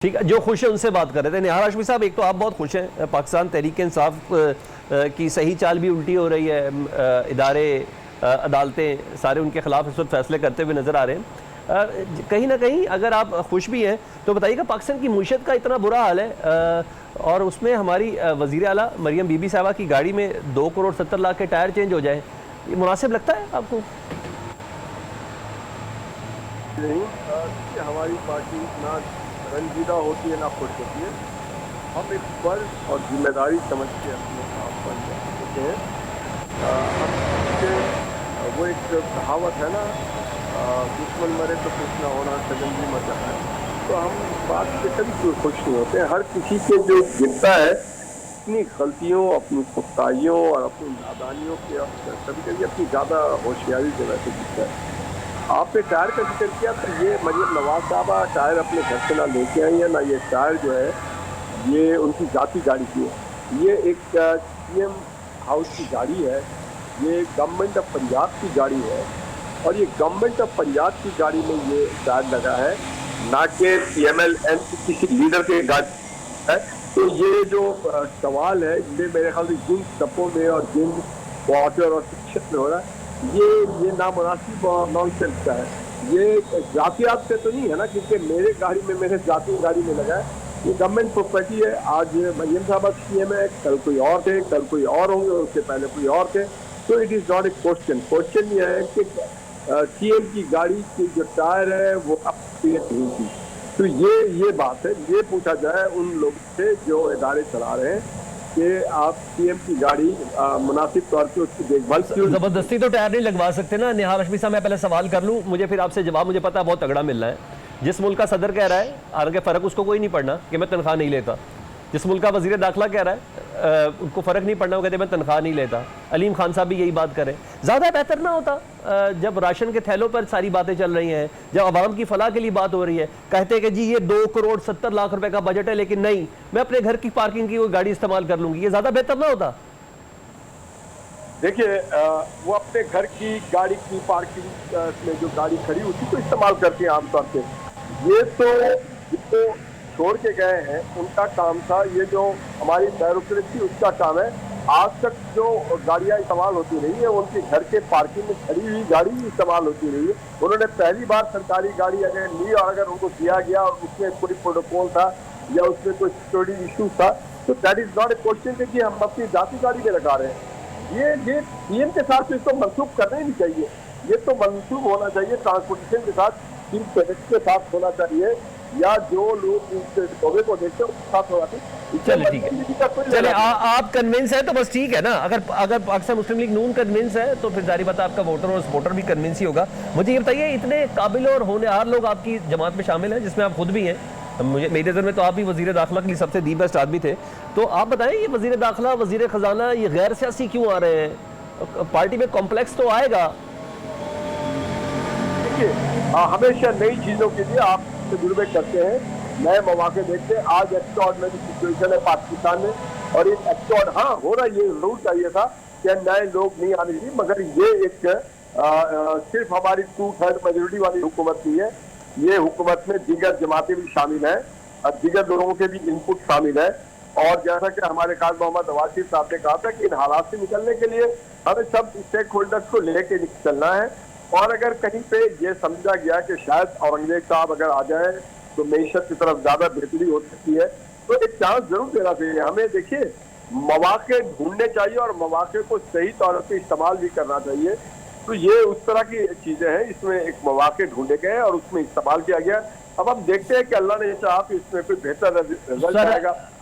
ठीक है, जो खुश है उनसे बात कर रहे थे। निहार हाशमी साहब, एक तो आप बहुत खुश हैं, पाकिस्तान तहरीक इंसाफ की सही चाल भी उल्टी हो रही है, इदारे अदालतें सारे उनके खिलाफ इस वक्त फैसले करते हुए नज़र आ रहे हैं। कहीं ना कहीं अगर आप खुश भी हैं तो बताइएगा, पाकिस्तान की मुईशत का इतना बुरा हाल है और उसमें हमारी वज़ीर आला मरियम बीबी साहबा की गाड़ी में 2 करोड़ 70 लाख के टायर चेंज हो जाए, ये मुनासिब लगता है आपको? नहीं, हमारी पार्टी ना रंजीदा होती है ना खुश होती है। हम एक फर्ज और जिम्मेदारी समझ के अपने काम पर होते हैं। वो एक कहावत है ना, दुश्मन मरे तो कुछ ना होना, सजनजी मचा है। तो हम बात से कभी खुश नहीं होते हैं। हर किसी के जो गिरता है अपनी गलतियों, अपनी पुख्ताइयों और अपनी नादानियों के, कभी कभी अपनी ज़्यादा होशियारी की वजह से गिरता है। आपने टायर का जिक्र किया, तो ये मरियम नवाज साहबा टायर अपने घर से ना लेके आई है, ना ये टायर जो है ये उनकी जाती गाड़ी की है। ये एक सीएम हाउस की गाड़ी है, ये गवर्नमेंट ऑफ पंजाब की गाड़ी है और ये गवर्नमेंट ऑफ पंजाब की गाड़ी में ये टायर लगा है, ना कि PMLN किसी लीडर के गाड़ी है। तो ये जो सवाल है ये मेरे ख्याल से जिन टप्पों में और जिन वाटर और शिक्षक में हो रहा है, ये नामुनासिब और नॉनसेंस का है। ये जातियात से तो नहीं है ना, क्योंकि मेरे गाड़ी में, मेरे जाति गाड़ी में लगा है। ये गवर्नमेंट प्रॉपर्टी है। आज मरियम साहबा CM है, कल कोई और थे, कल कोई और होंगे, उससे पहले कोई और थे। तो it is not a question. Question ये है कि CM की गाड़ी की जो टायर है वो अपडेट नहीं थी। तो ये बात है, ये पूछा जाए उन लोगों से जो इदारे चला रहे हैं कि आप CM की गाड़ी मुनासिब तौर पे उसकी देखभाल क्यों? जबरदस्ती तो टायर नहीं लगवा सकते ना। निहार हाशमी साहब, मैं पहले सवाल कर लूं, मुझे फिर आपसे जवाब, मुझे पता है बहुत तगड़ा मिलना है। जिस मुल्क का सदर कह रहा है, हालांकि फ़र्क उसको कोई नहीं पड़ना कि मैं तनख्वाह नहीं लेता, जिस मुल्क का वज़ीर दाखिला कह रहा है उनको फ़र्क नहीं पड़ना, वो कहते मैं तनख्वाह नहीं लेता। अलीम खान साहब भी यही बात करें। ज़्यादा बेहतर ना होता जब राशन के थैलों पर सारी बातें चल रही हैं, जब आवाम की फलाह के लिए बात हो रही है, कहते कि जी ये 2 करोड़ 70 लाख रुपए का बजट है, लेकिन नहीं, मैं अपने घर की पार्किंग की कोई गाड़ी इस्तेमाल कर लूँगी, ये ज़्यादा बेहतर ना होता? देखिए, वो अपने घर की गाड़ी की पार्किंग में जो गाड़ी खड़ी उसी को इस्तेमाल करती है आमतौर पे। ये तो जिसको छोड़ के गए हैं उनका काम था, ये जो हमारी ब्यूरोक्रेसी उसका काम है। आज तक जो गाड़ियाँ इस्तेमाल होती रही है उनके घर के पार्किंग में खड़ी हुई गाड़ी इस्तेमाल होती रही है। उन्होंने पहली बार सरकारी गाड़ी अगर ली और अगर उनको दिया गया और उसमें कोई प्रोटोकॉल था या उसमें कोई सिक्योरिटी इशू था, तो that is not a question कि हम अपनी जाती गाड़ी में लगा रहे हैं। ये CM के साथ इसको मनसूख करना ही नहीं चाहिए। ये तो मनसूख होना चाहिए ट्रांसपोर्टेशन के साथ, चीफ सेक्रेटरी के साथ होना चाहिए, या जो लोग इस शोबे को देखते हैं उसके साथ होना चाहिए। चले ठीक है, चले आप कन्विंस है तो बस ठीक है ना। अगर पाकिस्तान मुस्लिम लीग नून कन्विंस है तो फिर जारी बात है, आपका वोटर और सपोर्टर भी कन्विंस ही होगा। मुझे ये बताइए, इतने काबिल और होनहार लोग आपकी जमात में शामिल हैं, जिसमें आप खुद भी हैं, मुझे मेरी नज़र में तो आप भी वज़ीर दाखिला के लिए सबसे दी बेस्ट आदमी थे। तो आप बताएं, ये वज़ीर दाखिला, वज़ीर ख़जाना, ये गैर सियासी क्यों आ रहे हैं? पार्टी में कॉम्प्लेक्स तो आएगा। देखिए, हमेशा नई चीज़ों के लिए आप तजुर्बे करते हैं, नए मौके देखते हैं। आज एक्स्ट्राऑर्डिनरी सिचुएशन है पाकिस्तान में और एक एक्स्ट्राऑर्ड हो रहा, ये जरूर चाहिए था कि नए लोग नहीं आने चाहिए, मगर ये एक सिर्फ हमारी 2/3 मेजोरिटी वाली हुकूमत नहीं है। ये हुकूमत में दीगर जमातें भी शामिल हैं और दीगर लोगों के भी इनपुट शामिल है। और जैसा कि हमारे काज मोहम्मद वासिफ साहब ने कहा था कि इन हालात से निकलने के लिए हमें सब स्टेक होल्डर्स को लेके चलना है। और अगर कहीं पे ये समझा गया कि शायद औरंगजेब साहब अगर आ जाए तो मईशत की तरफ ज्यादा बेहतरी हो सकती है, तो एक चांस जरूर देना चाहिए हमें। देखिए, मौके ढूंढने चाहिए और मौके को सही तौर पर इस्तेमाल भी करना चाहिए। तो ये उस तरह की चीजें हैं, इसमें एक मौके ढूंढे गए और उसमें इस्तेमाल किया गया। अब हम देखते हैं कि अल्लाह ने चाहा तो इसमें कोई बेहतर रिजल्ट आएगा।